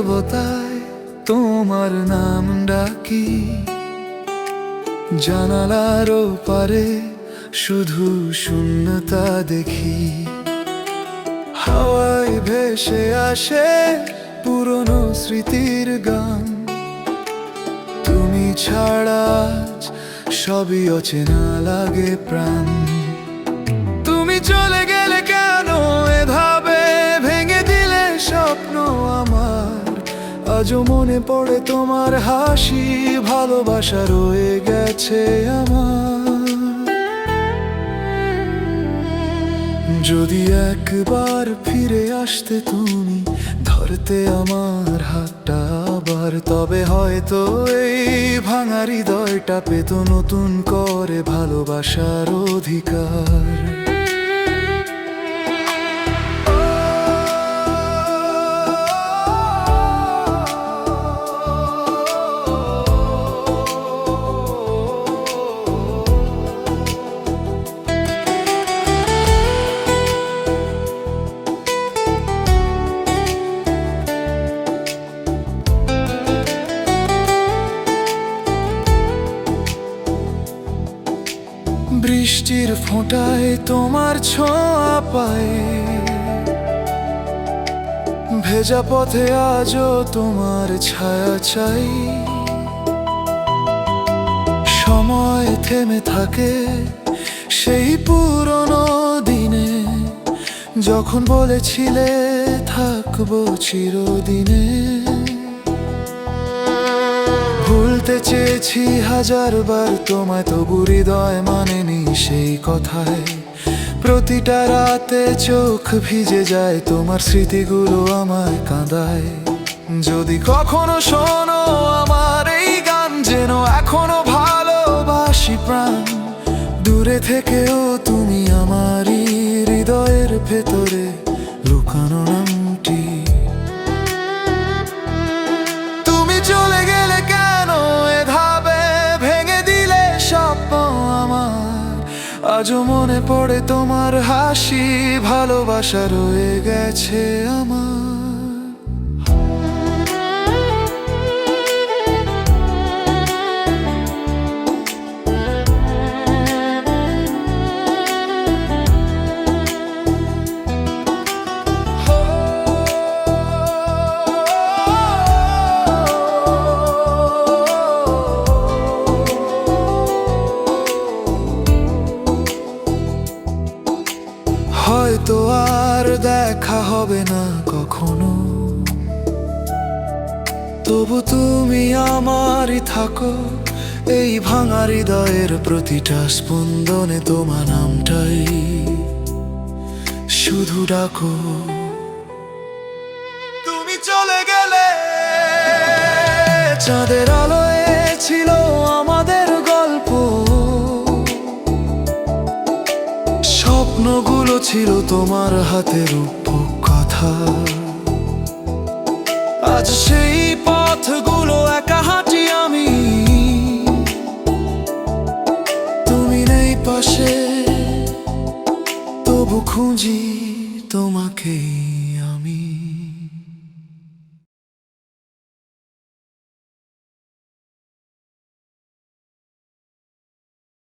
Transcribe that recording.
নীরবতায় তোমার নাম ডাকি, জানালার ওপারে শুধু শূন্যতা দেখি। হাওয়ায় ভেসে আসে পুরনো স্মৃতির গান, তুমি ছাড়া আজ সবই অচেনা লাগে প্রাণ। তুমি চলে গেলে কেন এভাবে ভেঙে দিলে স্বপ্ন আমার, আজও মনে পড়ে তোমার হাসি, ভালোবাসা রয়ে গেছে আমার। যদি একবার ফিরে আসতে তুমি, ধরতে আমার হাতটা আবার, তবে হয়তো এই ভাঙা হৃদয়টা পেত নতুন করে ভালোবাসার অধিকার। বৃষ্টির ফোঁটায় তোমার ছোঁয়া পায়ে, ভেজা পথে আজও তোমার ছায়া চাই। সময় থেমে থাকে সেই পুরনো দিনে, যখন বলেছিলে থাকবো চিরদিনে। ভুলতে চেয়েছি হাজারবার তোমায়, তবু হৃদয় মানেনি সেই কথায়। প্রতিটা রাতে চোখ ভিজে যায়, তোমার স্মৃতিগুলো আমায় কাঁদায়। যদি কখনো শোনো আমার এই গান, যেন এখনো ভালোবাসি প্রাণ। দূরে থেকেও তুমি আমারই হৃদয়ের ভেতরে লুকানো নামটি। তুমি চলে গেলে কেন এভাবে ভেঙে দিলে স্বপ্ন আমার, আজও মনে পড়ে তোমার হাসি, ভালোবাসা রয়ে গেছে আমার। হয়তো আর দেখা হবে না কখনো, তবু তুমি আমারই থাকো। এই ভাঙা হৃদয়ের প্রতিটা স্পন্দনে তোমার নামটাই শুধু ডাকো। তুমি চলে গেলে চাঁদের আলোয় ছিল আমাদের গল্প, স্বপ্নগুলো ছিল তোমার হাতের রূপকথা। আজ সেই পথগুলো একা হাঁটি আমি, তুমি নেই পাশে, তবু খুঁজি তোমাকেই।